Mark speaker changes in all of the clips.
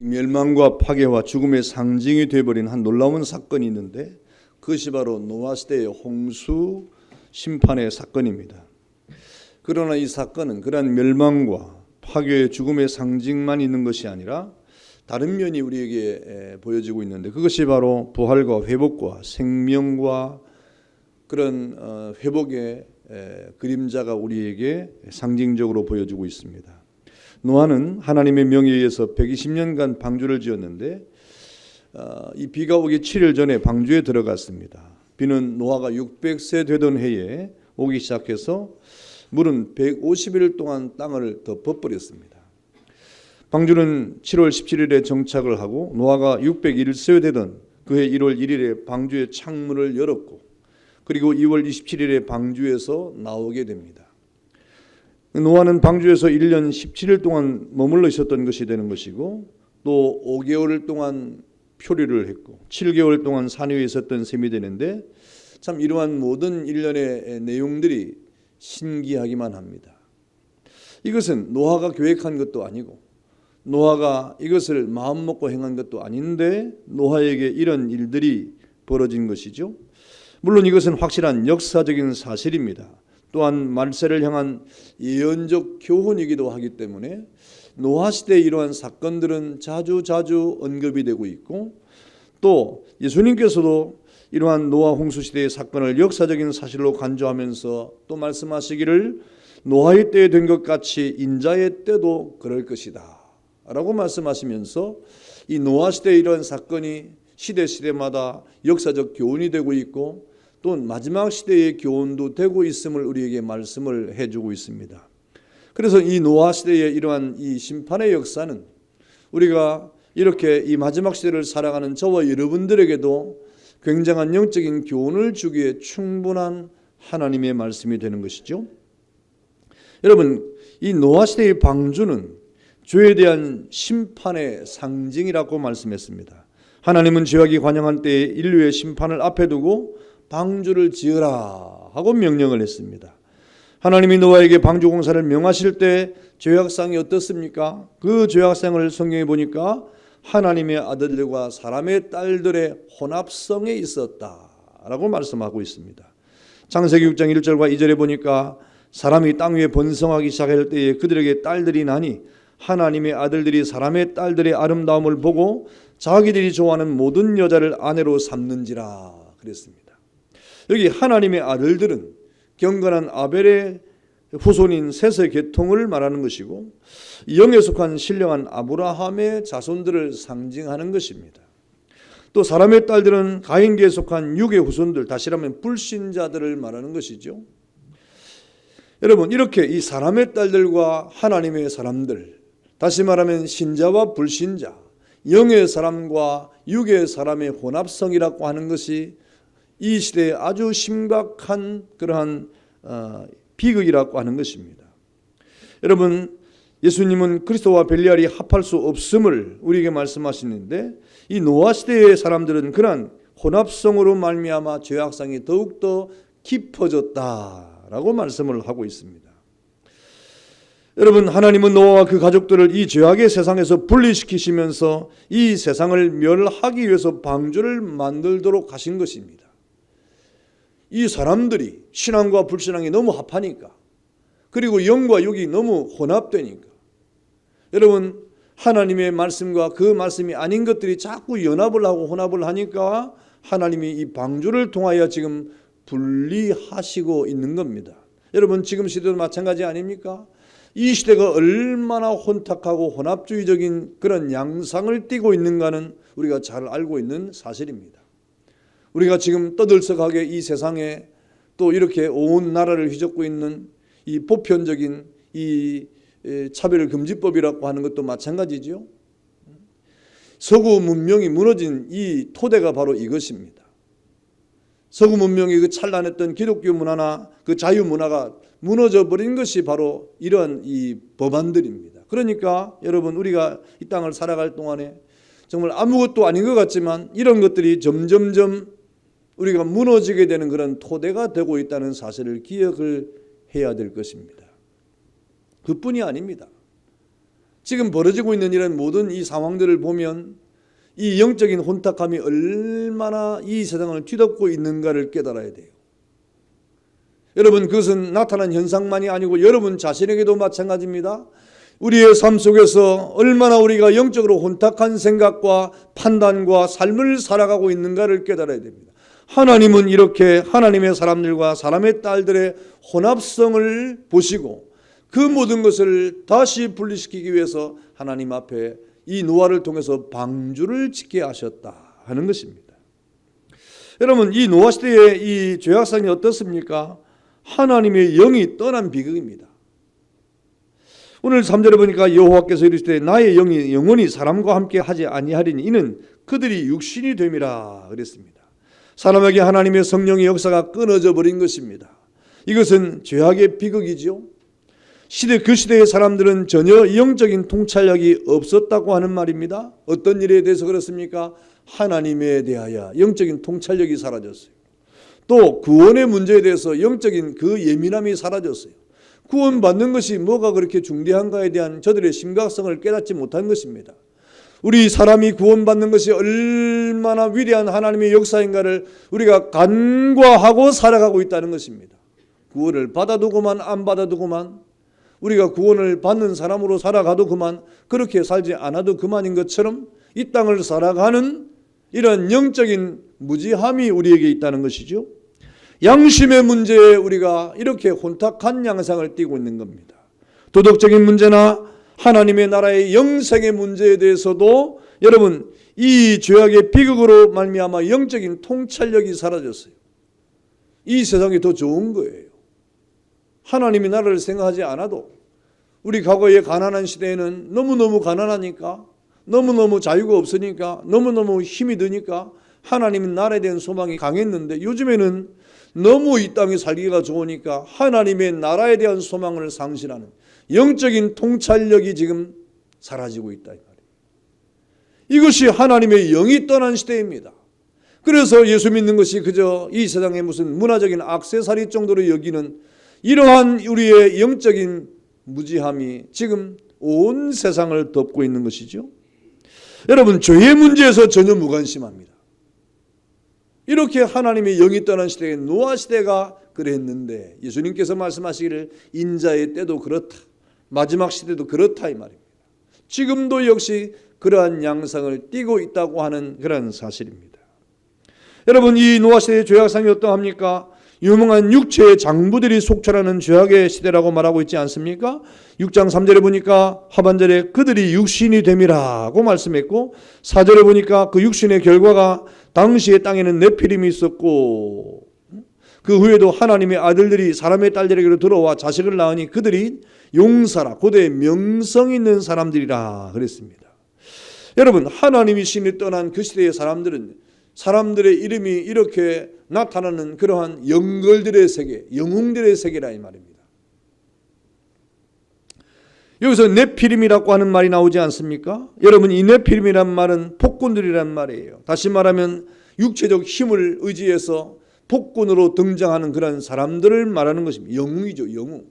Speaker 1: 멸망과 파괴와 죽음의 상징이 되어버린 한 놀라운 사건이 있는데 그것이 바로 노아 시대의 홍수 심판의 사건입니다. 그러나 이 사건은 그러한 멸망과 파괴의 죽음의 상징만 있는 것이 아니라 다른 면이 우리에게 보여지고 있는데 그것이 바로 부활과 회복과 생명과 그런 회복의 그림자가 우리에게 상징적으로 보여주고 있습니다. 노아는 하나님의 명에 의해서 120년간 방주를 지었는데 이 비가 오기 7일 전에 방주에 들어갔습니다. 비는 노아가 600세 되던 해에 오기 시작해서 물은 150일 동안 땅을 덮어버렸습니다. 방주는 7월 17일에 정착을 하고 노아가 601세 되던 그해 1월 1일에 방주의 창문을 열었고 그리고 2월 27일에 방주에서 나오게 됩니다. 노아는 방주에서 1년 17일 동안 머물러 있었던 것이 되는 것이고 또 5개월 동안 표류를 했고 7개월 동안 산 위에 있었던 셈이 되는데 참 이러한 모든 일련의 내용들이 신기하기만 합니다. 이것은 노아가 계획한 것도 아니고 노아가 이것을 마음먹고 행한 것도 아닌데 노아에게 이런 일들이 벌어진 것이죠. 물론 이것은 확실한 역사적인 사실입니다. 또한 말세를 향한 예언적 교훈이기도 하기 때문에 노아 시대의 이러한 사건들은 자주 언급이 되고 있고 또 예수님께서도 이러한 노아 홍수 시대의 사건을 역사적인 사실로 간주하면서 또 말씀하시기를 노아의 때에 된 것 같이 인자의 때도 그럴 것이다 라고 말씀하시면서 이 노아 시대의 이러한 사건이 시대마다 역사적 교훈이 되고 있고 또 마지막 시대의 교훈도 되고 있음을 우리에게 말씀을 해주고 있습니다. 그래서 이 노아 시대의 이러한 이 심판의 역사는 우리가 이렇게 이 마지막 시대를 살아가는 저와 여러분들에게도 굉장한 영적인 교훈을 주기에 충분한 하나님의 말씀이 되는 것이죠. 여러분, 이 노아 시대의 방주는 죄에 대한 심판의 상징이라고 말씀했습니다. 하나님은 죄악이 관영한 때에 인류의 심판을 앞에 두고 방주를 지으라 하고 명령을 했습니다. 하나님이 노아에게 방주 공사를 명하실 때 죄악상이 어떻습니까? 그 죄악상을 성경에 보니까 하나님의 아들들과 사람의 딸들의 혼합성에 있었다라고 말씀하고 있습니다. 창세기 6장 1절과 2절에 보니까 사람이 땅 위에 번성하기 시작할 때에 그들에게 딸들이 나니 하나님의 아들들이 사람의 딸들의 아름다움을 보고 자기들이 좋아하는 모든 여자를 아내로 삼는지라 그랬습니다. 여기 하나님의 아들들은 경건한 아벨의 후손인 셋의 계통을 말하는 것이고 영에 속한 신령한 아브라함의 자손들을 상징하는 것입니다. 또 사람의 딸들은 가인계에 속한 육의 후손들, 다시 말하면 불신자들을 말하는 것이죠. 여러분, 이렇게 이 사람의 딸들과 하나님의 사람들, 다시 말하면 신자와 불신자, 영의 사람과 육의 사람의 혼합성이라고 하는 것이 이 시대에 아주 심각한 그러한 비극이라고 하는 것입니다. 여러분, 예수님은 그리스도와 벨리알이 합할 수 없음을 우리에게 말씀하시는데 이 노아 시대의 사람들은 그러한 혼합성으로 말미암아 죄악상이 더욱더 깊어졌다라고 말씀을 하고 있습니다. 여러분, 하나님은 노아와 그 가족들을 이 죄악의 세상에서 분리시키시면서 이 세상을 멸하기 위해서 방주를 만들도록 하신 것입니다. 이 사람들이 신앙과 불신앙이 너무 합하니까 그리고 영과 육이 너무 혼합되니까 여러분 하나님의 말씀과 그 말씀이 아닌 것들이 자꾸 연합을 하고 혼합을 하니까 하나님이 이 방주를 통하여 지금 분리하시고 있는 겁니다. 여러분 지금 시대도 마찬가지 아닙니까? 이 시대가 얼마나 혼탁하고 혼합주의적인 그런 양상을 띠고 있는가는 우리가 잘 알고 있는 사실입니다. 우리가 지금 떠들썩하게 이 세상에 또 이렇게 온 나라를 휘젓고 있는 이 보편적인 이 차별금지법이라고 하는 것도 마찬가지죠. 서구 문명이 무너진 이 토대가 바로 이것입니다. 서구 문명이 그 찬란했던 기독교 문화나 그 자유 문화가 무너져 버린 것이 바로 이러한 이 법안들입니다. 그러니까 여러분 우리가 이 땅을 살아갈 동안에 정말 아무것도 아닌 것 같지만 이런 것들이 점점점 우리가 무너지게 되는 그런 토대가 되고 있다는 사실을 기억을 해야 될 것입니다. 그뿐이 아닙니다. 지금 벌어지고 있는 이런 모든 이 상황들을 보면 이 영적인 혼탁함이 얼마나 이 세상을 뒤덮고 있는가를 깨달아야 돼요. 여러분, 그것은 나타난 현상만이 아니고 여러분 자신에게도 마찬가지입니다. 우리의 삶 속에서 얼마나 우리가 영적으로 혼탁한 생각과 판단과 삶을 살아가고 있는가를 깨달아야 됩니다. 하나님은 이렇게 하나님의 사람들과 사람의 딸들의 혼합성을 보시고 그 모든 것을 다시 분리시키기 위해서 하나님 앞에 이 노아를 통해서 방주를 짓게 하셨다 하는 것입니다. 여러분, 이 노아 시대의 이 죄악상이 어떻습니까? 하나님의 영이 떠난 비극입니다. 오늘 3절에 보니까 여호와께서 이르시되 나의 영이 영원히 사람과 함께 하지 아니하리니 이는 그들이 육신이 됨이라 그랬습니다. 사람에게 하나님의 성령의 역사가 끊어져 버린 것입니다. 이것은 죄악의 비극이지요. 그 시대의 사람들은 전혀 영적인 통찰력이 없었다고 하는 말입니다. 어떤 일에 대해서 그렇습니까? 하나님에 대하여 영적인 통찰력이 사라졌어요. 또 구원의 문제에 대해서 영적인 그 예민함이 사라졌어요. 구원받는 것이 뭐가 그렇게 중대한가에 대한 저들의 심각성을 깨닫지 못한 것입니다. 우리 사람이 구원받는 것이 얼마나 위대한 하나님의 역사인가를 우리가 간과하고 살아가고 있다는 것입니다. 구원을 받아두고만 안 받아두고만, 우리가 구원을 받는 사람으로 살아가도 그만, 그렇게 살지 않아도 그만인 것처럼 이 땅을 살아가는 이런 영적인 무지함이 우리에게 있다는 것이죠. 양심의 문제에 우리가 이렇게 혼탁한 양상을 띠고 있는 겁니다. 도덕적인 문제나 하나님의 나라의 영생의 문제에 대해서도 여러분 이 죄악의 비극으로 말미암아 영적인 통찰력이 사라졌어요. 이 세상이 더 좋은 거예요. 하나님의 나라를 생각하지 않아도 우리 과거의 가난한 시대에는 너무너무 가난하니까, 너무너무 자유가 없으니까, 너무너무 힘이 드니까 하나님의 나라에 대한 소망이 강했는데 요즘에는 너무 이 땅에 살기가 좋으니까 하나님의 나라에 대한 소망을 상실하는 영적인 통찰력이 지금 사라지고 있다 이 말이에요. 이것이 하나님의 영이 떠난 시대입니다. 그래서 예수 믿는 것이 그저 이 세상의 무슨 문화적인 액세서리 정도로 여기는 이러한 우리의 영적인 무지함이 지금 온 세상을 덮고 있는 것이죠. 여러분, 죄의 문제에서 전혀 무관심합니다. 이렇게 하나님의 영이 떠난 시대에 노아 시대가 그랬는데 예수님께서 말씀하시기를 인자의 때도 그렇다, 마지막 시대도 그렇다 이 말입니다. 지금도 역시 그러한 양상을 띠고 있다고 하는 그런 사실입니다. 여러분, 이 노아 시대의 죄악상이 어떠합니까? 유명한 육체의 장부들이 속출하는 죄악의 시대라고 말하고 있지 않습니까? 6장 3절에 보니까 하반절에 그들이 육신이 됨이라고 말씀했고 4절에 보니까 그 육신의 결과가 당시의 땅에는 네피림이 있었고 그 후에도 하나님의 아들들이 사람의 딸들에게로 들어와 자식을 낳으니 그들이 용사라 고대 명성 있는 사람들이라 그랬습니다. 여러분, 하나님이 신이 떠난 그 시대의 사람들은 사람들의 이름이 이렇게 나타나는 그러한 영걸들의 세계, 영웅들의 세계라 이 말입니다. 여기서 네피림이라고 하는 말이 나오지 않습니까? 여러분, 이 네피림이란 말은 폭군들이란 말이에요. 다시 말하면 육체적 힘을 의지해서 폭군으로 등장하는 그런 사람들을 말하는 것입니다. 영웅이죠, 영웅.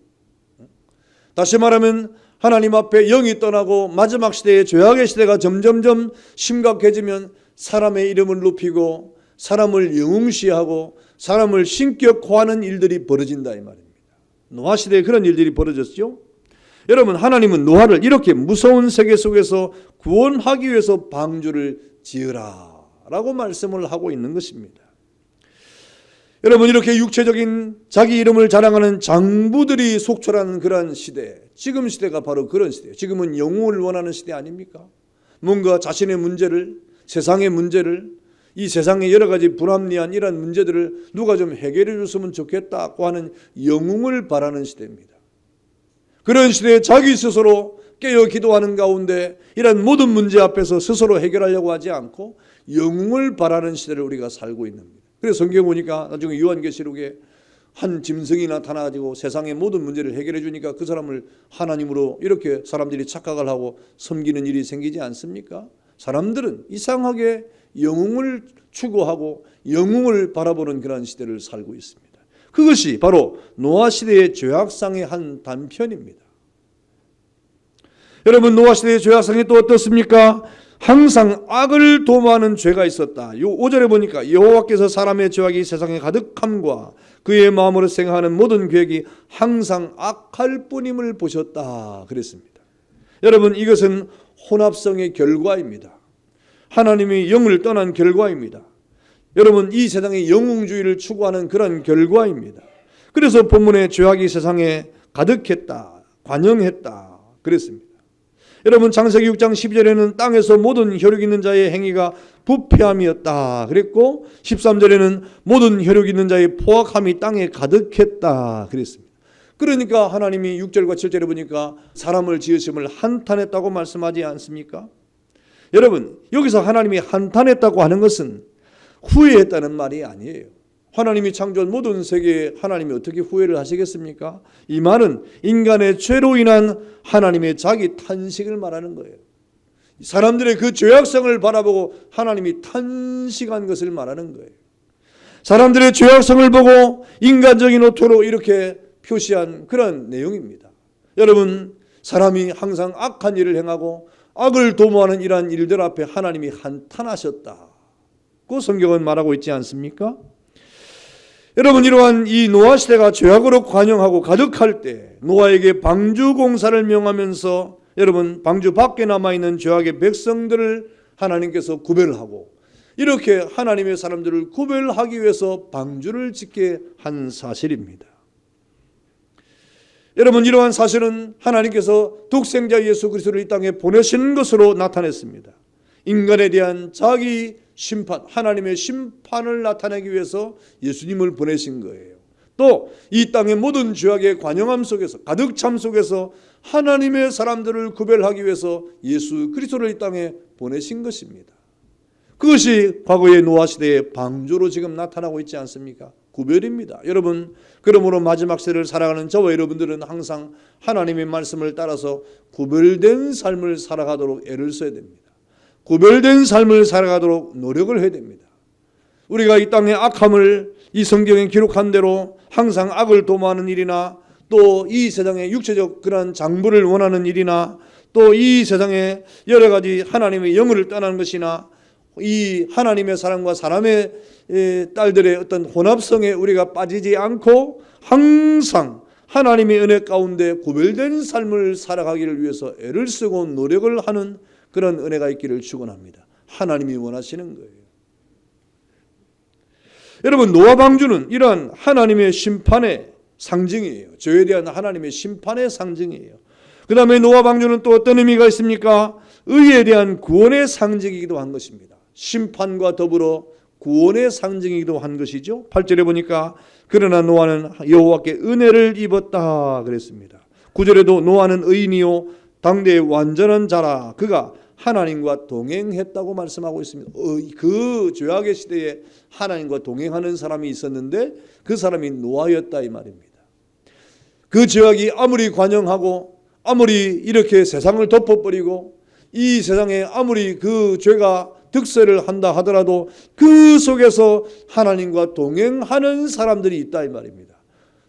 Speaker 1: 다시 말하면 하나님 앞에 영이 떠나고 마지막 시대의 죄악의 시대가 점점점 심각해지면 사람의 이름을 높이고 사람을 영웅시하고 사람을 신격화하는 일들이 벌어진다 이 말입니다. 노아 시대에 그런 일들이 벌어졌죠. 여러분, 하나님은 노아를 이렇게 무서운 세계 속에서 구원하기 위해서 방주를 지으라 라고 말씀을 하고 있는 것입니다. 여러분, 이렇게 육체적인 자기 이름을 자랑하는 장부들이 속출하는 그런 시대, 지금 시대가 바로 그런 시대예요. 지금은 영웅을 원하는 시대 아닙니까? 뭔가 자신의 문제를, 세상의 문제를, 이 세상의 여러 가지 불합리한 이런 문제들을 누가 좀 해결해 줬으면 좋겠다고 하는 영웅을 바라는 시대입니다. 그런 시대에 자기 스스로 깨어 기도하는 가운데 이런 모든 문제 앞에서 스스로 해결하려고 하지 않고 영웅을 바라는 시대를 우리가 살고 있는 겁니다. 그래서 성경 보니까 나중에 요한계시록에 한 짐승이 나타나가지고 세상의 모든 문제를 해결해 주니까 그 사람을 하나님으로 이렇게 사람들이 착각을 하고 섬기는 일이 생기지 않습니까? 사람들은 이상하게 영웅을 추구하고 영웅을 바라보는 그런 시대를 살고 있습니다. 그것이 바로 노아 시대의 죄악상의 한 단편입니다. 여러분, 노아 시대의 죄악성이 또 어떻습니까? 항상 악을 도모하는 죄가 있었다. 요 5절에 보니까 여호와께서 사람의 죄악이 세상에 가득함과 그의 마음으로 생각하는 모든 계획이 항상 악할 뿐임을 보셨다 그랬습니다. 여러분, 이것은 혼합성의 결과입니다. 하나님이 영을 떠난 결과입니다. 여러분, 이 세상의 영웅주의를 추구하는 그런 결과입니다. 그래서 본문에 죄악이 세상에 가득했다, 관영했다 그랬습니다. 여러분, 창세기 6장 12절에는 땅에서 모든 혈육 있는 자의 행위가 부패함이었다 그랬고, 13절에는 모든 혈육 있는 자의 포악함이 땅에 가득했다 그랬습니다. 그러니까 하나님이 6절과 7절에 보니까 사람을 지으심을 한탄했다고 말씀하지 않습니까? 여러분, 여기서 하나님이 한탄했다고 하는 것은 후회했다는 말이 아니에요. 하나님이 창조한 모든 세계에 하나님이 어떻게 후회를 하시겠습니까? 이 말은 인간의 죄로 인한 하나님의 자기 탄식을 말하는 거예요. 사람들의 그 죄악성을 바라보고 하나님이 탄식한 것을 말하는 거예요. 사람들의 죄악성을 보고 인간적인 오토로 이렇게 표시한 그런 내용입니다. 여러분, 사람이 항상 악한 일을 행하고 악을 도모하는 이러한 일들 앞에 하나님이 한탄하셨다고 성경은 말하고 있지 않습니까? 여러분, 이러한 이 노아 시대가 죄악으로 관영하고 가득할 때 노아에게 방주 공사를 명하면서 여러분, 방주 밖에 남아있는 죄악의 백성들을 하나님께서 구별하고 이렇게 하나님의 사람들을 구별하기 위해서 방주를 짓게 한 사실입니다. 여러분, 이러한 사실은 하나님께서 독생자 예수 그리스도를 이 땅에 보내신 것으로 나타냈습니다. 인간에 대한 자기 심판, 하나님의 심판을 나타내기 위해서 예수님을 보내신 거예요. 또 이 땅의 모든 죄악의 관영함 속에서, 가득 참 속에서 하나님의 사람들을 구별하기 위해서 예수 그리스도를 이 땅에 보내신 것입니다. 그것이 과거의 노아 시대의 방주로 지금 나타나고 있지 않습니까? 구별입니다. 여러분, 그러므로 마지막 세대를 살아가는 저와 여러분들은 항상 하나님의 말씀을 따라서 구별된 삶을 살아가도록 애를 써야 됩니다. 구별된 삶을 살아가도록 노력을 해야 됩니다. 우리가 이 땅의 악함을 이 성경에 기록한 대로 항상 악을 도모하는 일이나 또 이 세상의 육체적 그런 장부를 원하는 일이나 또 이 세상에 여러 가지 하나님의 영을 떠나는 것이나 이 하나님의 사람과 사람의 딸들의 어떤 혼합성에 우리가 빠지지 않고 항상 하나님의 은혜 가운데 구별된 삶을 살아가기를 위해서 애를 쓰고 노력을 하는 그런 은혜가 있기를 축원합니다. 하나님이 원하시는 거예요. 여러분, 노아 방주는 이러한 하나님의 심판의 상징이에요. 죄에 대한 하나님의 심판의 상징이에요. 그 다음에 노아 방주는 또 어떤 의미가 있습니까? 의에 대한 구원의 상징이기도 한 것입니다. 심판과 더불어 구원의 상징이기도 한 것이죠. 8절에 보니까 그러나 노아는 여호와께 은혜를 입었다 그랬습니다. 9절에도 노아는 의인이요 당대의 완전한 자라 그가 하나님과 동행했다고 말씀하고 있습니다. 그 죄악의 시대에 하나님과 동행하는 사람이 있었는데 그 사람이 노아였다 이 말입니다. 그 죄악이 아무리 관영하고 아무리 이렇게 세상을 덮어버리고 이 세상에 아무리 그 죄가 득세를 한다 하더라도 그 속에서 하나님과 동행하는 사람들이 있다 이 말입니다.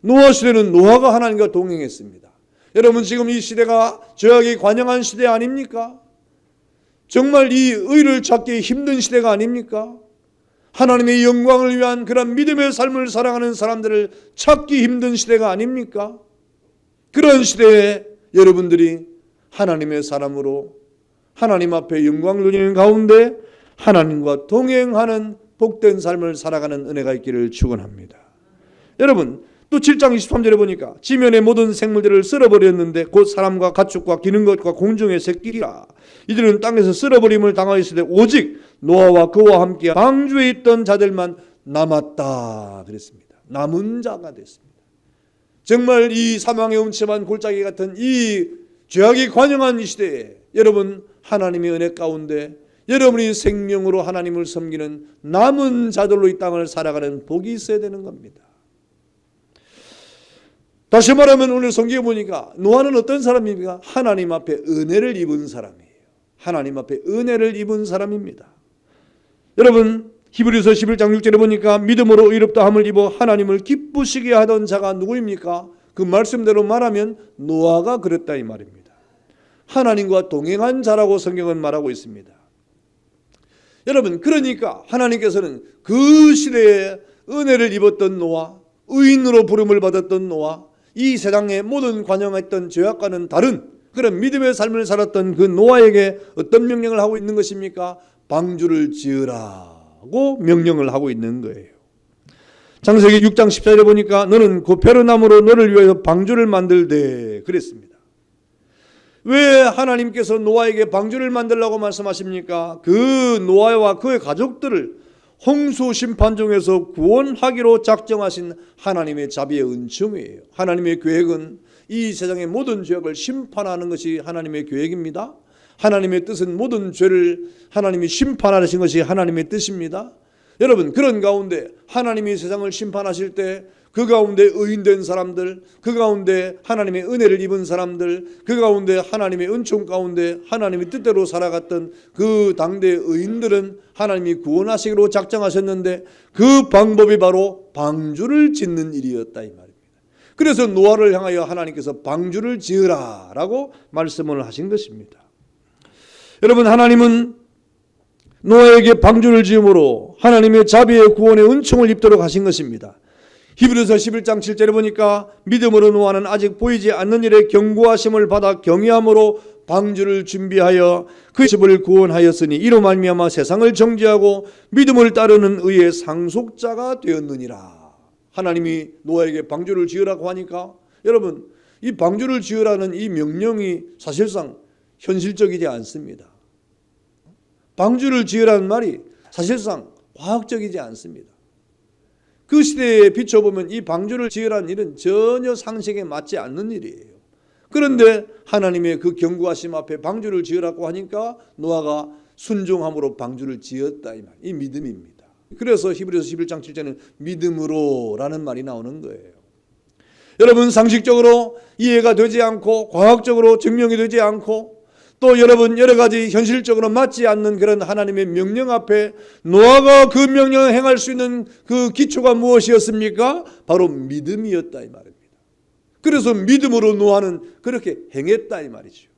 Speaker 1: 노아 시대는 노아가 하나님과 동행했습니다. 여러분, 지금 이 시대가 죄악이 관영한 시대 아닙니까? 정말 이 의를 찾기 힘든 시대가 아닙니까? 하나님의 영광을 위한 그런 믿음의 삶을 살아가는 사람들을 찾기 힘든 시대가 아닙니까? 그런 시대에 여러분들이 하나님의 사람으로 하나님 앞에 영광을 누리는 가운데 하나님과 동행하는 복된 삶을 살아가는 은혜가 있기를 축원합니다. 여러분, 또 7장 23절에 보니까 지면의 모든 생물들을 쓸어버렸는데 곧 사람과 가축과 기는 것과 공중의 새끼라 이들은 땅에서 쓸어버림을 당하였으되 오직 노아와 그와 함께 방주에 있던 자들만 남았다 그랬습니다. 남은 자가 됐습니다. 정말 이 사망의 음침한 골짜기 같은 이 죄악이 관영한 이 시대에 여러분, 하나님의 은혜 가운데 여러분이 생명으로 하나님을 섬기는 남은 자들로 이 땅을 살아가는 복이 있어야 되는 겁니다. 다시 말하면 오늘 성경에 보니까 노아는 어떤 사람입니까? 하나님 앞에 은혜를 입은 사람이에요. 하나님 앞에 은혜를 입은 사람입니다. 여러분, 히브리서 11장 6절에 보니까 믿음으로 의롭다함을 입어 하나님을 기쁘시게 하던 자가 누구입니까? 그 말씀대로 말하면 노아가 그랬다 이 말입니다. 하나님과 동행한 자라고 성경은 말하고 있습니다. 여러분, 그러니까 하나님께서는 그 시대에 은혜를 입었던 노아, 의인으로 부름을 받았던 노아, 이 세상의 모든 관영했던 죄악과는 다른 그런 믿음의 삶을 살았던 그 노아에게 어떤 명령을 하고 있는 것입니까? 방주를 지으라고 명령을 하고 있는 거예요. 창세기 6장 14절에 보니까 너는 고페르나무로 너를 위하여 방주를 만들되 그랬습니다. 왜 하나님께서 노아에게 방주를 만들라고 말씀하십니까? 그 노아와 그의 가족들을 홍수 심판 중에서 구원하기로 작정하신 하나님의 자비의 은총이에요. 하나님의 계획은 이 세상의 모든 죄악을 심판하는 것이 하나님의 계획입니다. 하나님의 뜻은 모든 죄를 하나님이 심판하신 것이 하나님의 뜻입니다. 여러분, 그런 가운데 하나님이 세상을 심판하실 때 그 가운데 의인된 사람들, 그 가운데 하나님의 은혜를 입은 사람들, 그 가운데 하나님의 은총 가운데 하나님의 뜻대로 살아갔던 그 당대의 의인들은 하나님이 구원하시기로 작정하셨는데 그 방법이 바로 방주를 짓는 일이었다 이 말입니다. 그래서 노아를 향하여 하나님께서 방주를 지으라 라고 말씀을 하신 것입니다. 여러분, 하나님은 노아에게 방주를 지음으로 하나님의 자비의 구원의 은총을 입도록 하신 것입니다. 히브리서 11장 7절에 보니까 믿음으로 노아는 아직 보이지 않는 일에 경고하심을 받아 경외함으로 방주를 준비하여 그 집을 구원하였으니 이로 말미암아 세상을 정죄하고 믿음을 따르는 의의 상속자가 되었느니라. 하나님이 노아에게 방주를 지으라고 하니까 여러분, 이 방주를 지으라는 이 명령이 사실상 현실적이지 않습니다. 방주를 지으라는 말이 사실상 과학적이지 않습니다. 그 시대에 비춰보면 이 방주를 지으라는 일은 전혀 상식에 맞지 않는 일이에요. 그런데 하나님의 그 경고하심 앞에 방주를 지으라고 하니까 노아가 순종함으로 방주를 지었다 이 말, 이 믿음입니다. 그래서 히브리서 11장 7절에는 믿음으로라는 말이 나오는 거예요. 여러분, 상식적으로 이해가 되지 않고 과학적으로 증명이 되지 않고 또 여러분 여러 가지 현실적으로 맞지 않는 그런 하나님의 명령 앞에 노아가 그 명령을 행할 수 있는 그 기초가 무엇이었습니까? 바로 믿음이었다 이 말입니다. 그래서 믿음으로 노아는 그렇게 행했다 이 말이죠.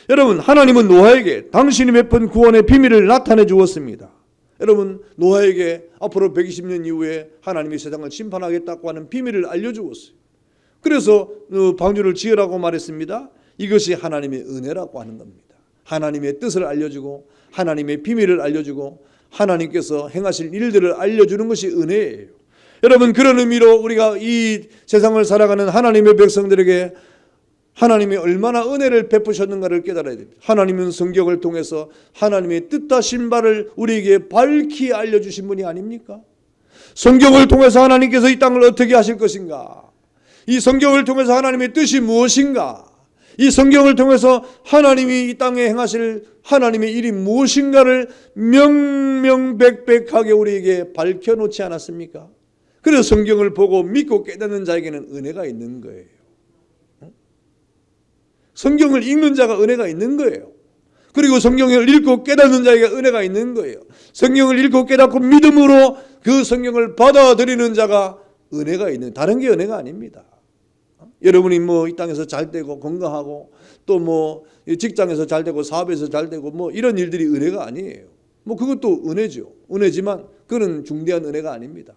Speaker 1: 여러분, 하나님은 노아에게 당신이 베푼 구원의 비밀을 나타내 주었습니다. 여러분, 노아에게 앞으로 120년 이후에 하나님이 세상을 심판하겠다고 하는 비밀을 알려주었어요. 그래서 방주를 지으라고 말했습니다. 이것이 하나님의 은혜라고 하는 겁니다. 하나님의 뜻을 알려주고 하나님의 비밀을 알려주고 하나님께서 행하실 일들을 알려주는 것이 은혜예요. 여러분, 그런 의미로 우리가 이 세상을 살아가는 하나님의 백성들에게 하나님이 얼마나 은혜를 베푸셨는가를 깨달아야 됩니다. 하나님은 성경을 통해서 하나님의 뜻하신 바를 우리에게 밝히 알려주신 분이 아닙니까? 성경을 통해서 하나님께서 이 땅을 어떻게 하실 것인가? 이 성경을 통해서 하나님의 뜻이 무엇인가? 이 성경을 통해서 하나님이 이 땅에 행하실 하나님의 일이 무엇인가를 명명백백하게 우리에게 밝혀놓지 않았습니까? 그래서 성경을 보고 믿고 깨닫는 자에게는 은혜가 있는 거예요. 성경을 읽는 자가 은혜가 있는 거예요. 그리고 성경을 읽고 깨닫는 자에게 은혜가 있는 거예요. 성경을 읽고 깨닫고 믿음으로 그 성경을 받아들이는 자가 은혜가 있는, 다른 게 은혜가 아닙니다. 여러분이 뭐 이 땅에서 잘 되고 건강하고 또 뭐 직장에서 잘 되고 사업에서 잘 되고 뭐 이런 일들이 은혜가 아니에요. 뭐 그것도 은혜죠. 은혜지만 그건 중대한 은혜가 아닙니다.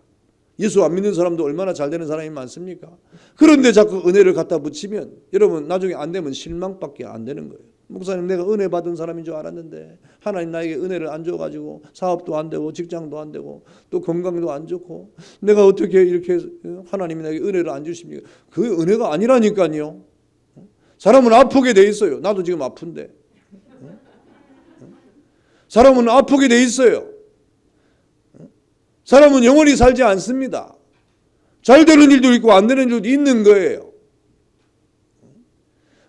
Speaker 1: 예수 안 믿는 사람도 얼마나 잘 되는 사람이 많습니까? 그런데 자꾸 은혜를 갖다 붙이면 여러분 나중에 안 되면 실망밖에 안 되는 거예요. 목사님, 내가 은혜 받은 사람인 줄 알았는데 하나님 나에게 은혜를 안 줘가지고 사업도 안 되고 직장도 안 되고 또 건강도 안 좋고 내가 어떻게 이렇게 하나님이 나에게 은혜를 안 주십니까? 그게 은혜가 아니라니까요. 사람은 아프게 돼 있어요. 나도 지금 아픈데. 사람은 아프게 돼 있어요. 사람은 영원히 살지 않습니다. 잘 되는 일도 있고 안 되는 일도 있는 거예요.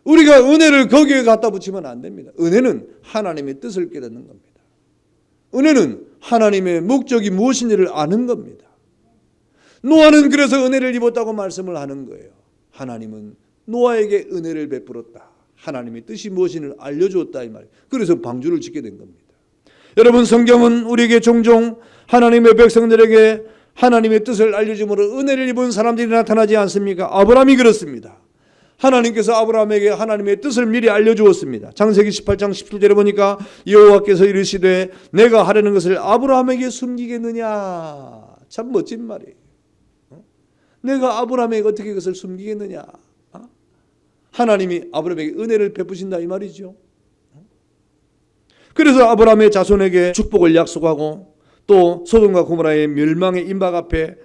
Speaker 1: 우리가 은혜를 거기에 갖다 붙이면 안 됩니다. 은혜는 하나님의 뜻을 깨닫는 겁니다. 은혜는 하나님의 목적이 무엇인지를 아는 겁니다. 노아는 그래서 은혜를 입었다고 말씀을 하는 거예요. 하나님은 노아에게 은혜를 베풀었다. 하나님의 뜻이 무엇인지를 알려주었다 이 말이에요. 그래서 방주를 짓게 된 겁니다. 여러분, 성경은 우리에게 종종 하나님의 백성들에게 하나님의 뜻을 알려줌으로 은혜를 입은 사람들이 나타나지 않습니까? 아브라함이 그렇습니다. 하나님께서 아브라함에게 하나님의 뜻을 미리 알려주었습니다. 창세기 18장 17절에 보니까 여호와께서 이르시되 내가 하려는 것을 아브라함에게 숨기겠느냐. 참 멋진 말이에요. 내가 아브라함에게 어떻게 그것을 숨기겠느냐. 하나님이 아브라함에게 은혜를 베푸신다 이 말이죠. 그래서 아브라함의 자손에게 축복을 약속하고 또 소돔과 고모라의 멸망의 임박 앞에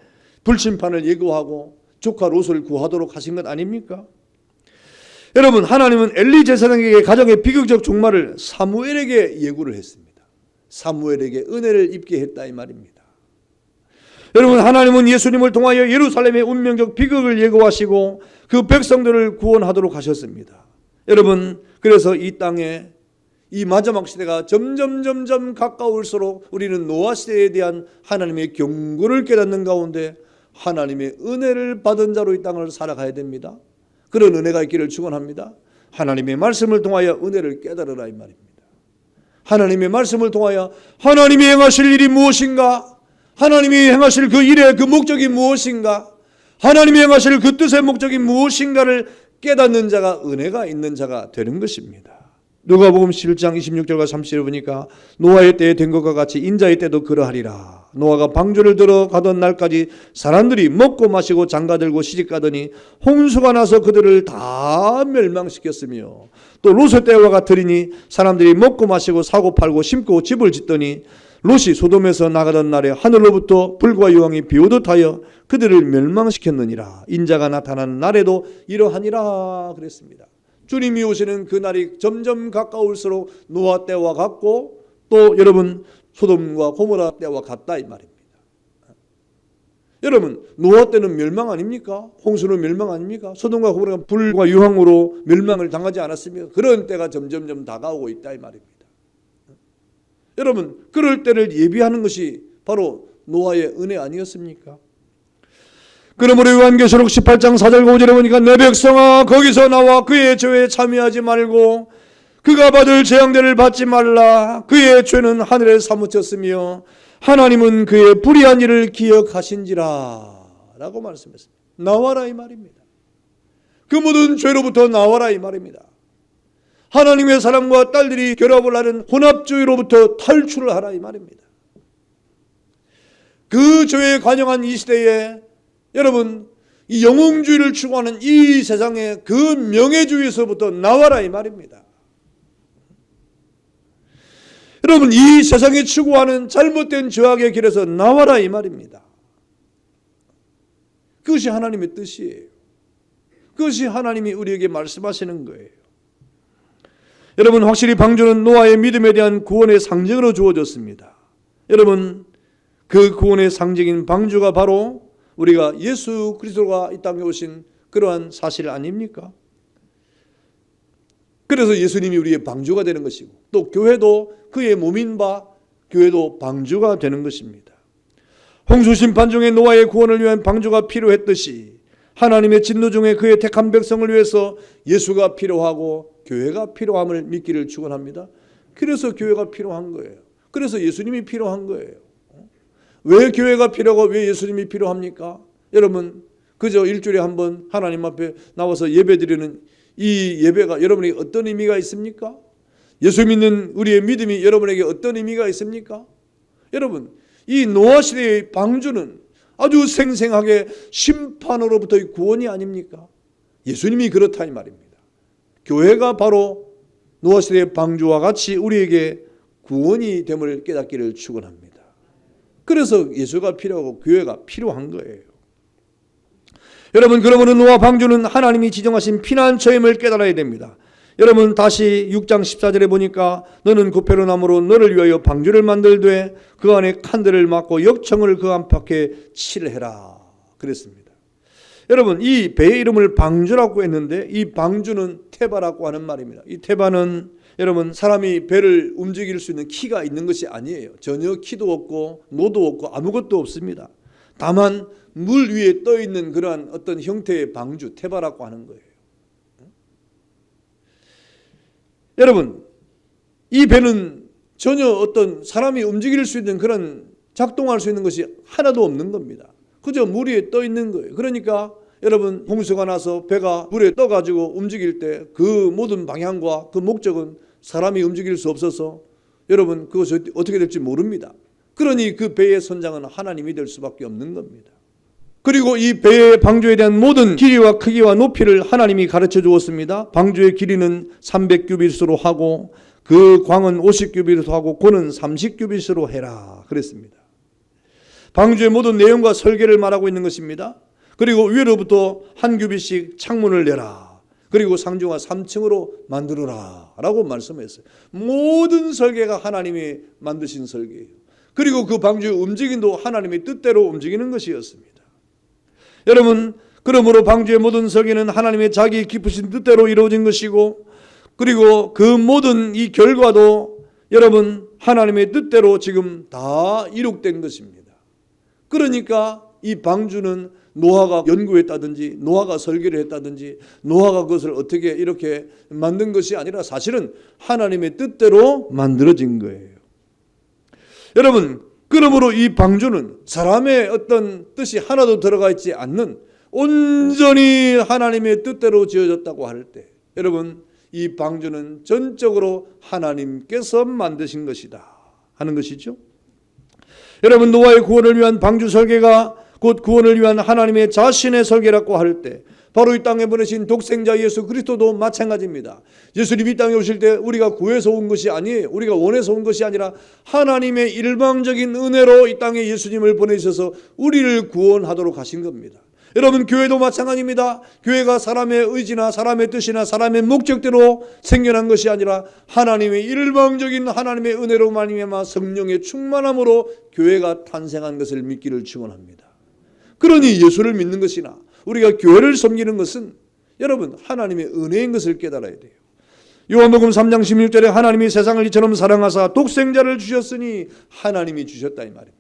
Speaker 1: 불심판을 예고하고 조카 롯을 구하도록 하신 것 아닙니까? 여러분, 하나님은 엘리 제사장에게 가정의 비극적 종말을 사무엘에게 예고를 했습니다. 사무엘에게 은혜를 입게 했다 이 말입니다. 여러분, 하나님은 예수님을 통하여 예루살렘의 운명적 비극을 예고하시고 그 백성들을 구원하도록 하셨습니다. 여러분, 그래서 이 땅에 이 마지막 시대가 점점 가까울수록 우리는 노아 시대에 대한 하나님의 경고를 깨닫는 가운데 하나님의 은혜를 받은 자로 이 땅을 살아가야 됩니다. 그런 은혜가 있기를 축원합니다. 하나님의 말씀을 통하여 은혜를 깨달으라 이 말입니다. 하나님의 말씀을 통하여 하나님이 행하실 일이 무엇인가, 하나님이 행하실 그 일의 그 목적이 무엇인가, 하나님이 행하실 그 뜻의 목적이 무엇인가를 깨닫는 자가 은혜가 있는 자가 되는 것입니다. 누가복음 11장 26절과 30절에 보니까 노아의 때에 된 것과 같이 인자의 때도 그러하리라. 노아가 방주를 들어가던 날까지 사람들이 먹고 마시고 장가들고 시집가더니 홍수가 나서 그들을 다 멸망시켰으며 또 롯의 때와 같으리니 사람들이 먹고 마시고 사고 팔고 심고 집을 짓더니 롯이 소돔에서 나가던 날에 하늘로부터 불과 유황이 비오듯 하여 그들을 멸망시켰느니라. 인자가 나타나는 날에도 이러하니라 그랬습니다. 주님이 오시는 그 날이 점점 가까울수록 노아 때와 같고 또 여러분 소돔과 고모라 때와 같다 이 말입니다. 여러분, 노아 때는 멸망 아닙니까? 홍수는 멸망 아닙니까? 소돔과 고모라가 불과 유황으로 멸망을 당하지 않았습니까? 그런 때가 점점 다가오고 있다 이 말입니다. 여러분, 그럴 때를 예비하는 것이 바로 노아의 은혜 아니었습니까? 그러므로 요한계시록 18장 4절과 5절에 보니까 내 백성아 거기서 나와 그의 죄에 참여하지 말고 그가 받을 재앙들을 받지 말라. 그의 죄는 하늘에 사무쳤으며 하나님은 그의 불의한 일을 기억하신지라 라고 말씀했습니다. 나와라 이 말입니다. 그 모든 죄로부터 나와라 이 말입니다. 하나님의 사람과 딸들이 결합을 하는 혼합주의로부터 탈출을 하라 이 말입니다. 그 죄에 관영한 이 시대에 여러분, 이 영웅주의를 추구하는 이 세상의 그 명예주의에서부터 나와라 이 말입니다. 여러분, 이 세상이 추구하는 잘못된 죄악의 길에서 나와라 이 말입니다. 그것이 하나님의 뜻이에요. 그것이 하나님이 우리에게 말씀하시는 거예요. 여러분, 확실히 방주는 노아의 믿음에 대한 구원의 상징으로 주어졌습니다. 여러분, 그 구원의 상징인 방주가 바로 우리가 예수 그리스도가 이 땅에 오신 그러한 사실 아닙니까? 그래서 예수님이 우리의 방주가 되는 것이고 또 교회도 그의 몸인 바 교회도 방주가 되는 것입니다. 홍수 심판 중에 노아의 구원을 위한 방주가 필요했듯이 하나님의 진노 중에 그의 택한 백성을 위해서 예수가 필요하고 교회가 필요함을 믿기를 축원합니다. 그래서 교회가 필요한 거예요. 그래서 예수님이 필요한 거예요. 왜 교회가 필요하고 왜 예수님이 필요합니까? 여러분, 그저 일주일에 한 번 하나님 앞에 나와서 예배드리는 이 예배가 여러분에게 어떤 의미가 있습니까? 예수 믿는 우리의 믿음이 여러분에게 어떤 의미가 있습니까? 여러분, 이 노아 시대의 방주는 아주 생생하게 심판으로부터의 구원이 아닙니까? 예수님이 그렇다 이 말입니다. 교회가 바로 노아 시대의 방주와 같이 우리에게 구원이 됨을 깨닫기를 축원합니다. 그래서 예수가 필요하고 교회가 필요한 거예요. 여러분, 그러므로 노아 방주는 하나님이 지정하신 피난처임을 깨달아야 됩니다. 여러분, 다시 6장 14절에 보니까 너는 고페르나무로 너를 위하여 방주를 만들되 그 안에 칸들을 막고 역청을 그 안팎에 칠해라 그랬습니다. 여러분, 이 배의 이름을 방주라고 했는데 이 방주는 테바라고 하는 말입니다. 이 테바는 여러분, 사람이 배를 움직일 수 있는 키가 있는 것이 아니에요. 전혀 키도 없고 노도 없고 아무것도 없습니다. 다만 물 위에 떠 있는 그러한 어떤 형태의 방주, 테바라고 하는 거예요. 여러분, 이 배는 전혀 어떤 사람이 움직일 수 있는 그런 작동할 수 있는 것이 하나도 없는 겁니다. 그저 물 위에 떠 있는 거예요. 그러니까 여러분 홍수가 나서 배가 물에 떠가지고 움직일 때 그 모든 방향과 그 목적은 사람이 움직일 수 없어서 여러분 그것이 어떻게 될지 모릅니다. 그러니 그 배의 선장은 하나님이 될 수밖에 없는 겁니다. 그리고 이 배의 방주에 대한 모든 길이와 크기와 높이를 하나님이 가르쳐 주었습니다. 방주의 길이는 300규빗으로 하고 그 광은 50규빗으로 하고 고는 30규빗으로 해라 그랬습니다. 방주의 모든 내용과 설계를 말하고 있는 것입니다. 그리고 위로부터 한 규빗씩 창문을 내라. 그리고 상중하 3층으로 만들어라 라고 말씀했어요. 모든 설계가 하나님이 만드신 설계예요. 그리고 그 방주의 움직임도 하나님의 뜻대로 움직이는 것이었습니다. 여러분, 그러므로 방주의 모든 설계는 하나님의 자기 깊으신 뜻대로 이루어진 것이고, 그리고 그 모든 이 결과도 여러분 하나님의 뜻대로 지금 다 이룩된 것입니다. 그러니까 이 방주는 노아가 연구했다든지 노아가 설계를 했다든지 노아가 그것을 어떻게 이렇게 만든 것이 아니라 사실은 하나님의 뜻대로 만들어진 거예요. 여러분, 그러므로 이 방주는 사람의 어떤 뜻이 하나도 들어가 있지 않는 온전히 하나님의 뜻대로 지어졌다고 할 때, 여러분 이 방주는 전적으로 하나님께서 만드신 것이다 하는 것이죠. 여러분, 노아의 구원을 위한 방주 설계가 곧 구원을 위한 하나님의 자신의 설계라고 할 때 바로 이 땅에 보내신 독생자 예수 그리스도도 마찬가지입니다. 예수님 이 땅에 오실 때 우리가 구해서 온 것이 아니에요. 우리가 원해서 온 것이 아니라 하나님의 일방적인 은혜로 이 땅에 예수님을 보내셔서 우리를 구원하도록 하신 겁니다. 여러분, 교회도 마찬가지입니다. 교회가 사람의 의지나 사람의 뜻이나 사람의 목적대로 생겨난 것이 아니라 하나님의 일방적인 하나님의 은혜로 말미암아 성령의 충만함으로 교회가 탄생한 것을 믿기를 축원합니다. 그러니 예수를 믿는 것이나 우리가 교회를 섬기는 것은 여러분 하나님의 은혜인 것을 깨달아야 돼요. 요한복음 3장 16절에 하나님이 세상을 이처럼 사랑하사 독생자를 주셨으니 하나님이 주셨다 이 말입니다.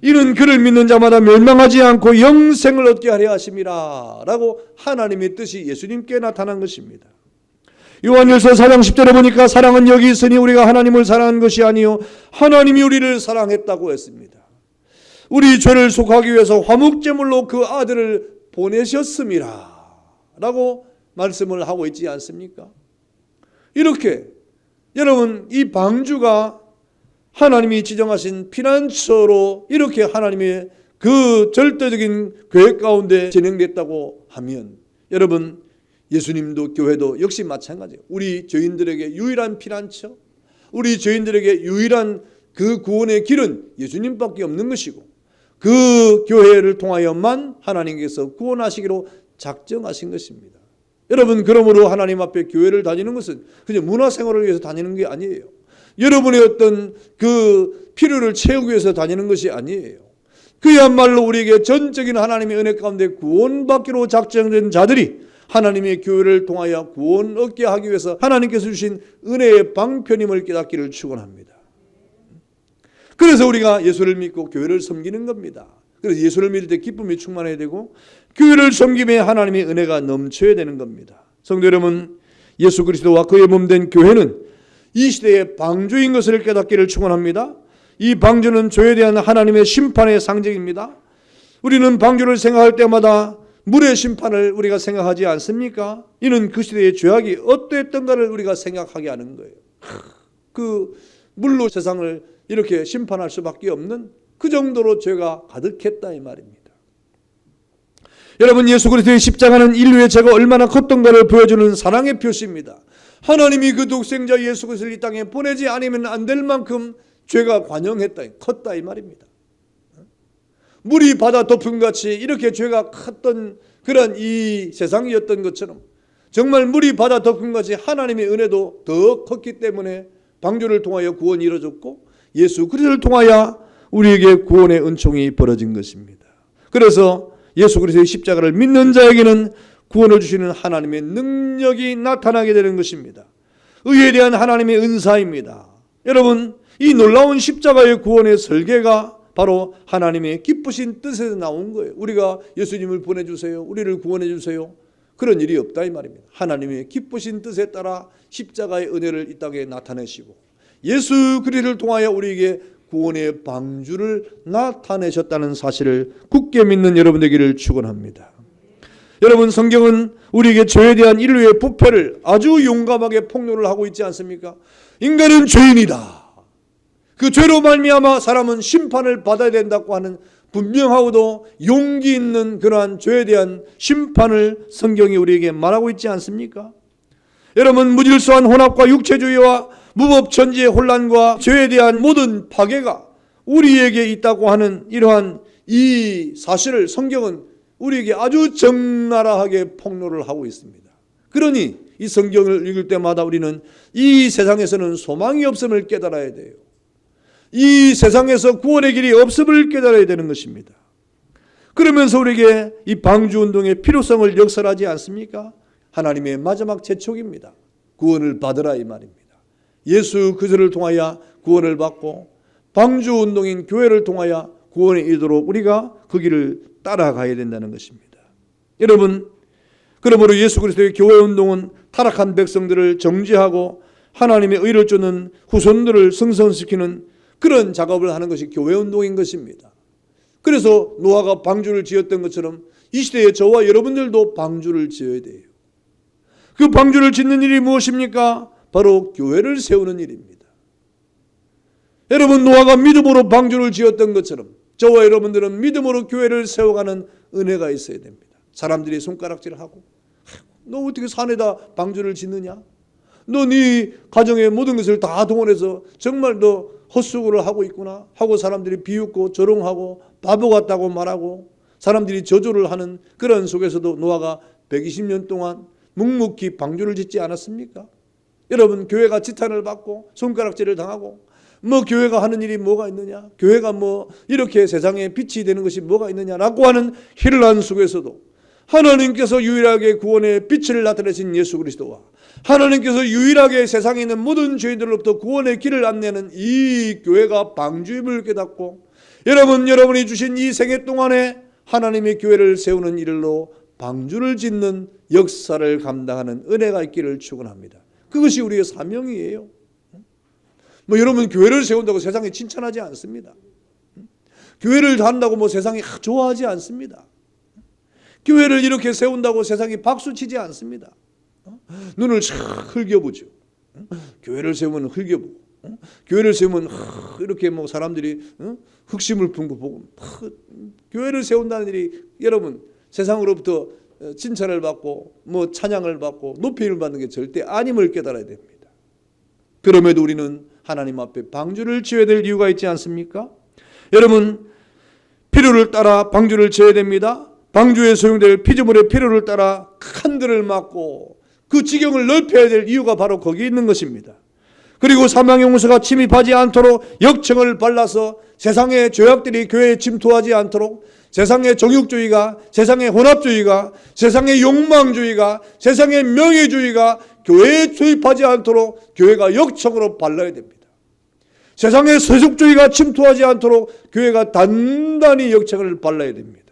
Speaker 1: 이는 그를 믿는 자마다 멸망하지 않고 영생을 얻게 하려 하심이라 라고 하나님의 뜻이 예수님께 나타난 것입니다. 요한일서 4장 10절에 보니까 사랑은 여기 있으니 우리가 하나님을 사랑한 것이 아니요 하나님이 우리를 사랑했다고 했습니다. 우리 죄를 속하기 위해서 화목제물로 그 아들을 보내셨음이라 라고 말씀을 하고 있지 않습니까? 이렇게 여러분 이 방주가 하나님이 지정하신 피난처로 이렇게 하나님의 그 절대적인 계획 가운데 진행됐다고 하면 여러분 예수님도 교회도 역시 마찬가지예요. 우리 죄인들에게 유일한 피난처, 우리 죄인들에게 유일한 그 구원의 길은 예수님밖에 없는 것이고 그 교회를 통하여만 하나님께서 구원하시기로 작정하신 것입니다. 여러분, 그러므로 하나님 앞에 교회를 다니는 것은 그냥 문화생활을 위해서 다니는 게 아니에요. 여러분의 어떤 그 필요를 채우기 위해서 다니는 것이 아니에요. 그야말로 우리에게 전적인 하나님의 은혜 가운데 구원받기로 작정된 자들이 하나님의 교회를 통하여 구원 얻게 하기 위해서 하나님께서 주신 은혜의 방편임을 깨닫기를 축원합니다. 그래서 우리가 예수를 믿고 교회를 섬기는 겁니다. 그래서 예수를 믿을 때 기쁨이 충만해야 되고 교회를 섬김에 하나님의 은혜가 넘쳐야 되는 겁니다. 성도 여러분, 예수 그리스도와 그의 몸된 교회는 이 시대의 방주인 것을 깨닫기를 축원합니다. 이 방주는 죄에 대한 하나님의 심판의 상징입니다. 우리는 방주를 생각할 때마다 물의 심판을 우리가 생각하지 않습니까? 이는 그 시대의 죄악이 어떠했던가를 우리가 생각하게 하는 거예요. 그 물로 세상을 이렇게 심판할 수밖에 없는 그 정도로 죄가 가득했다 이 말입니다. 여러분, 예수 그리스도의 십자가는 인류의 죄가 얼마나 컸던가를 보여주는 사랑의 표시입니다. 하나님이 그 독생자 예수 그리스도를 이 땅에 보내지 않으면 안 될 만큼 죄가 관영했다, 컸다 이 말입니다. 물이 바다 덮음같이 이렇게 죄가 컸던 그런 이 세상이었던 것처럼 정말 물이 바다 덮음같이 하나님의 은혜도 더 컸기 때문에 방주를 통하여 구원이 이루어졌고 예수 그리스도를 통하여 우리에게 구원의 은총이 벌어진 것입니다. 그래서 예수 그리스도의 십자가를 믿는 자에게는 구원을 주시는 하나님의 능력이 나타나게 되는 것입니다. 의에 대한 하나님의 은사입니다. 여러분, 이 놀라운 십자가의 구원의 설계가 바로 하나님의 기쁘신 뜻에서 나온 거예요. 우리가 예수님을 보내주세요, 우리를 구원해 주세요, 그런 일이 없다 이 말입니다. 하나님의 기쁘신 뜻에 따라 십자가의 은혜를 이 땅에 나타내시고 예수 그리스도를 통하여 우리에게 구원의 방주를 나타내셨다는 사실을 굳게 믿는 여러분 되기를 축원합니다. 여러분, 성경은 우리에게 죄에 대한 인류의 부패를 아주 용감하게 폭로를 하고 있지 않습니까? 인간은 죄인이다. 그 죄로 말미암아 사람은 심판을 받아야 된다고 하는 분명하고도 용기 있는 그러한 죄에 대한 심판을 성경이 우리에게 말하고 있지 않습니까? 여러분, 무질서한 혼합과 육체주의와 무법천지의 혼란과 죄에 대한 모든 파괴가 우리에게 있다고 하는 이러한 이 사실을 성경은 우리에게 아주 적나라하게 폭로를 하고 있습니다. 그러니 이 성경을 읽을 때마다 우리는 이 세상에서는 소망이 없음을 깨달아야 돼요. 이 세상에서 구원의 길이 없음을 깨달아야 되는 것입니다. 그러면서 우리에게 이 방주운동의 필요성을 역설하지 않습니까? 하나님의 마지막 재촉입니다. 구원을 받으라 이 말입니다. 예수 그리스도를 통하여 구원을 받고 방주운동인 교회를 통하여 구원에 이르도록 우리가 그 길을 따라가야 된다는 것입니다. 여러분, 그러므로 예수 그리스도의 교회 운동은 타락한 백성들을 정죄하고 하나님의 의를 쫓는 후손들을 승선시키는 그런 작업을 하는 것이 교회 운동인 것입니다. 그래서 노아가 방주를 지었던 것처럼 이 시대에 저와 여러분들도 방주를 지어야 돼요. 그 방주를 짓는 일이 무엇입니까? 바로 교회를 세우는 일입니다. 여러분, 노아가 믿음으로 방주를 지었던 것처럼 저와 여러분들은 믿음으로 교회를 세워가는 은혜가 있어야 됩니다. 사람들이 손가락질을 하고, 너 어떻게 산에다 방주를 짓느냐? 너 네 가정의 모든 것을 다 동원해서 정말 너 헛수고를 하고 있구나 하고 사람들이 비웃고 조롱하고 바보 같다고 말하고 사람들이 저주를 하는 그런 속에서도 노아가 120년 동안 묵묵히 방주를 짓지 않았습니까? 여러분, 교회가 지탄을 받고 손가락질을 당하고 뭐 교회가 하는 일이 뭐가 있느냐, 교회가 뭐 이렇게 세상에 빛이 되는 것이 뭐가 있느냐라고 하는 희를 속에서도 하나님께서 유일하게 구원의 빛을 나타내신 예수 그리스도와 하나님께서 유일하게 세상에 있는 모든 죄인들로부터 구원의 길을 안내는 이 교회가 방주임을 깨닫고 여러분이 주신 이 생애 동안에 하나님의 교회를 세우는 일로 방주를 짓는 역사를 감당하는 은혜가 있기를 축원합니다. 그것이 우리의 사명이에요. 뭐 여러분, 교회를 세운다고 세상에 칭찬하지 않습니다. 교회를 한다고 뭐 세상이 좋아하지 않습니다. 교회를 이렇게 세운다고 세상이 박수치지 않습니다. 눈을 쫙 흘겨보죠. 교회를 세우면 흘겨보고, 교회를 세우면 이렇게 뭐 사람들이 흑심을 품고 보고, 교회를 세운다는 일이 여러분 세상으로부터 칭찬을 받고 뭐 찬양을 받고 높임을 받는 게 절대 아님을 깨달아야 됩니다. 그럼에도 우리는 하나님 앞에 방주를 지어야 될 이유가 있지 않습니까? 여러분, 필요를 따라 방주를 지어야 됩니다. 방주에 소용될 피조물의 필요를 따라 칸들을 막고 그 지경을 넓혀야 될 이유가 바로 거기에 있는 것입니다. 그리고 사망의 홍수가 침입하지 않도록 역청을 발라서 세상의 죄악들이 교회에 침투하지 않도록 세상의 정욕주의가, 세상의 혼합주의가, 세상의 욕망주의가, 세상의 명예주의가 교회에 투입하지 않도록 교회가 역청으로 발라야 됩니다. 세상의 세속주의가 침투하지 않도록 교회가 단단히 역청을 발라야 됩니다.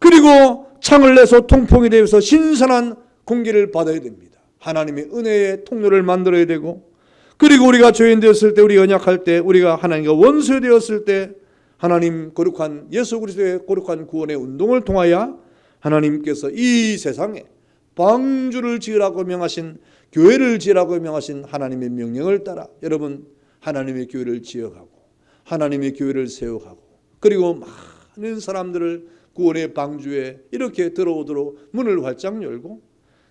Speaker 1: 그리고 창을 내서 통풍이 되어서 신선한 공기를 받아야 됩니다. 하나님의 은혜의 통로를 만들어야 되고, 그리고 우리가 죄인 되었을 때, 우리 연약할 때, 우리가 하나님과 원수 되었을 때 하나님 거룩한 예수 그리스도의 거룩한 구원의 운동을 통하여 하나님께서 이 세상에 방주를 지으라고 명하신, 교회를 지으라고 명하신 하나님의 명령을 따라 여러분 하나님의 교회를 지어가고 하나님의 교회를 세워가고 그리고 많은 사람들을 구원의 방주에 이렇게 들어오도록 문을 활짝 열고,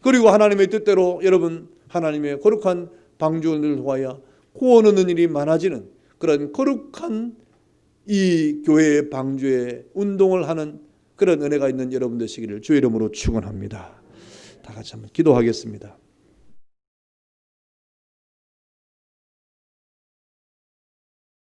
Speaker 1: 그리고 하나님의 뜻대로 여러분 하나님의 거룩한 방주를 통하여 구원 얻는 일이 많아지는 그런 거룩한 이 교회의 방주에 운동을 하는 그런 은혜가 있는 여러분 되시기를 주의 이름으로 축원합니다. 다 같이 한번 기도하겠습니다.